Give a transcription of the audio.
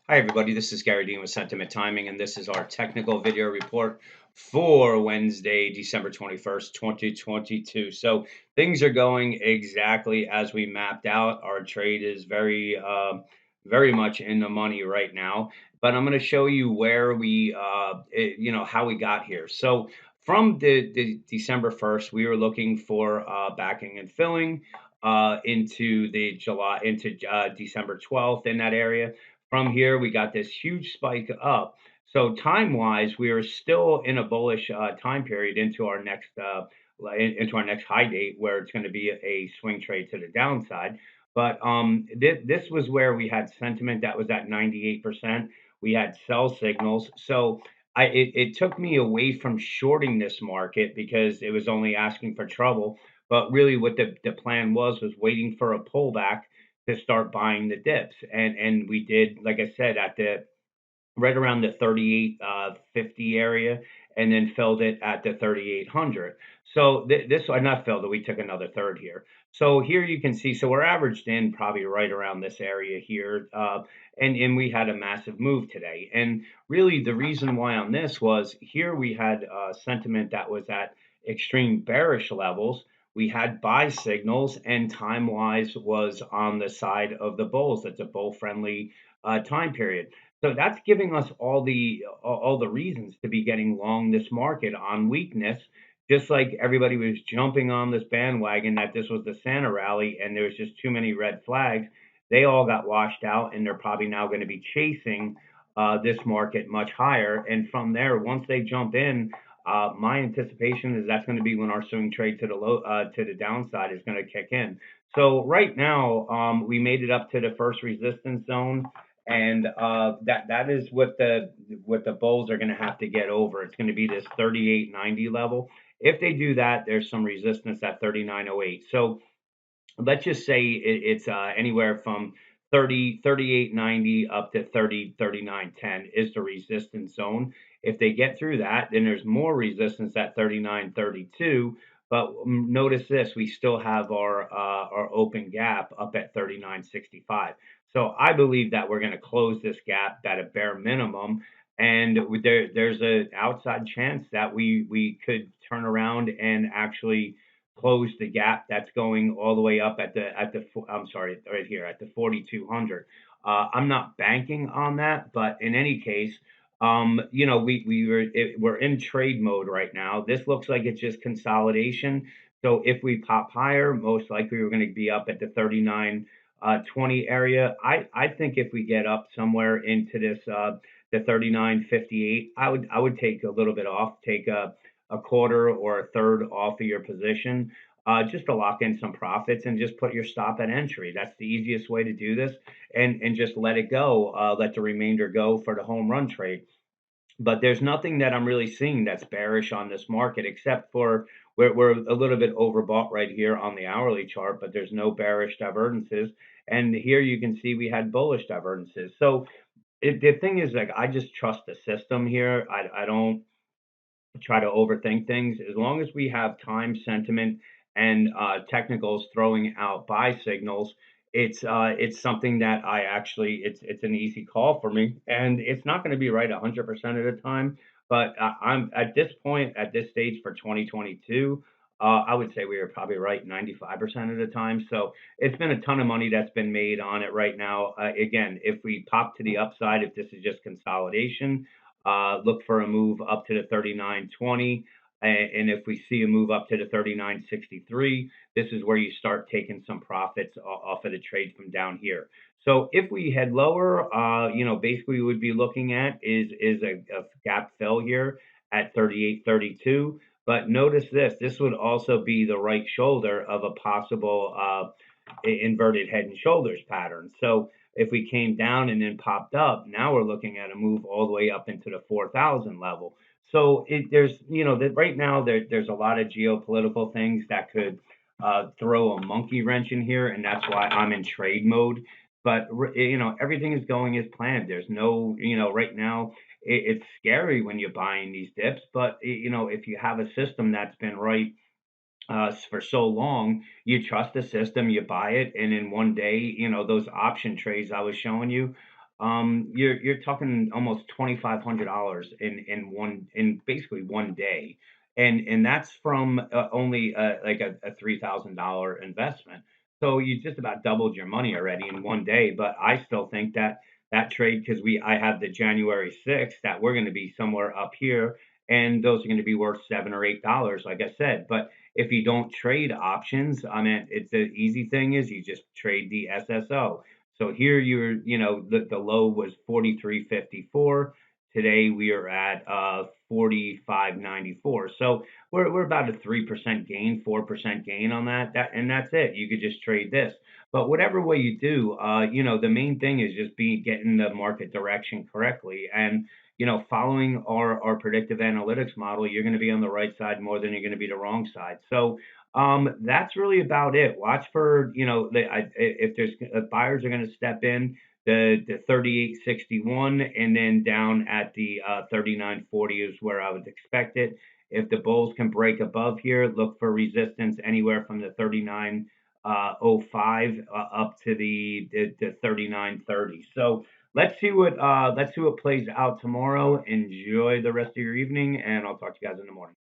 Hi, everybody. This is Gary Dean with Sentiment Timing, and this is our technical video report for Wednesday, December 21st, 2022. So things are going exactly as we mapped out. Our trade is very much in the money right now, but I'm going to show you where how we got here. So from the December 1st, we were looking for backing and filling into December 12th in that area. From here, we got this huge spike up. So time-wise, we are still in a bullish time period into our next high date, where it's going to be a swing trade to the downside. But this was where we had sentiment that was at 98%. We had sell signals. So it took me away from shorting this market because it was only asking for trouble. But really, what the plan was waiting for a pullback to start buying the dips. And we did, like I said, at the right around the 3850 area, and then filled it at the 3800. So this I not filled it, we took another third here. So here you can see, so we're averaged in probably right around this area here, and we had a massive move today. And really the reason why on this was here we had sentiment that was at extreme bearish levels. We had buy signals, and time wise was on the side of the bulls. That's a bull friendly time period. So that's giving us all the reasons to be getting long this market on weakness, just like everybody was jumping on this bandwagon that this was the Santa rally and there was just too many red flags. They all got washed out, and they're probably now going to be chasing this market much higher. And from there, once they jump in, my anticipation is that's going to be when our swing trade to the downside is going to kick in. So right now, we made it up to the first resistance zone, and that is what the bulls are going to have to get over. It's going to be this 3890 level. If they do that, there's some resistance at 3908. So let's just say it's anywhere from 3890 up to 3910 is the resistance zone. If they get through that, then there's more resistance at 3932. But notice this, we still have our open gap up at 3965. So I believe that we're going to close this gap at a bare minimum, and there's an outside chance that we could turn around and actually close the gap that's going all the way up I'm sorry, right here at the 4200. I'm not banking on that, but in any case, we're in trade mode right now. This looks like it's just consolidation. So if we pop higher, most likely we're going to be up at the 3920 area. I think if we get up somewhere into this the 3958, I would take a little bit off, take a quarter or a third off of your position, just to lock in some profits and just put your stop at entry. That's the easiest way to do this, and just let it go, let the remainder go for the home run trade. But there's nothing that I'm really seeing that's bearish on this market, except for we're a little bit overbought right here on the hourly chart, but there's no bearish divergences. And here you can see we had bullish divergences. So the thing is, like, I just trust the system here. I don't try to overthink things. As long as we have time, sentiment, and technicals throwing out buy signals, it's something that I actually it's an easy call for me, and it's not going to be right 100% of the time. But I'm at this point, at this stage for 2022. I would say we are probably right 95% of the time. So it's been a ton of money that's been made on it right now. Again, if we pop to the upside, if this is just consolidation, look for a move up to the 3920. And if we see a move up to the 3963, this is where you start taking some profits off of the trade from down here. So if we head lower, basically we would be looking at is a gap fill here at 3832. But notice this would also be the right shoulder of a possible inverted head and shoulders pattern. So if we came down and then popped up, now we're looking at a move all the way up into the 4,000 level. So there's, that right now there's a lot of geopolitical things that could throw a monkey wrench in here, and that's why I'm in trade mode. But everything is going as planned. There's no, right now it's scary when you're buying these dips, but if you have a system that's been right for so long, you trust the system, you buy it, and in one day, those option trades I was showing you, you're talking almost $2,500 in basically one day, and that's from only like a $3,000 investment. So you just about doubled your money already in one day. But I still think that that trade, because we I have the January 6th, that we're going to be somewhere up here, and those are going to be worth $7 or $8, like I said. But if you don't trade options, I mean, it's the easy thing is you just trade the SSO. So here the low was 43.54. Today we are at 45.94. So we're about a 3% gain, 4% gain on that. And that's it. You could just trade this. But whatever way you do, the main thing is just be getting the market direction correctly. And following our predictive analytics model, you're going to be on the right side more than you're going to be the wrong side. So that's really about it. Watch for, if there's if buyers are going to step in the 38.61, and then down at the 39.40 is where I would expect it. If the bulls can break above here, look for resistance anywhere from the 39.05 up to the 39.30. So let's see what plays out tomorrow. Enjoy the rest of your evening, and I'll talk to you guys in the morning.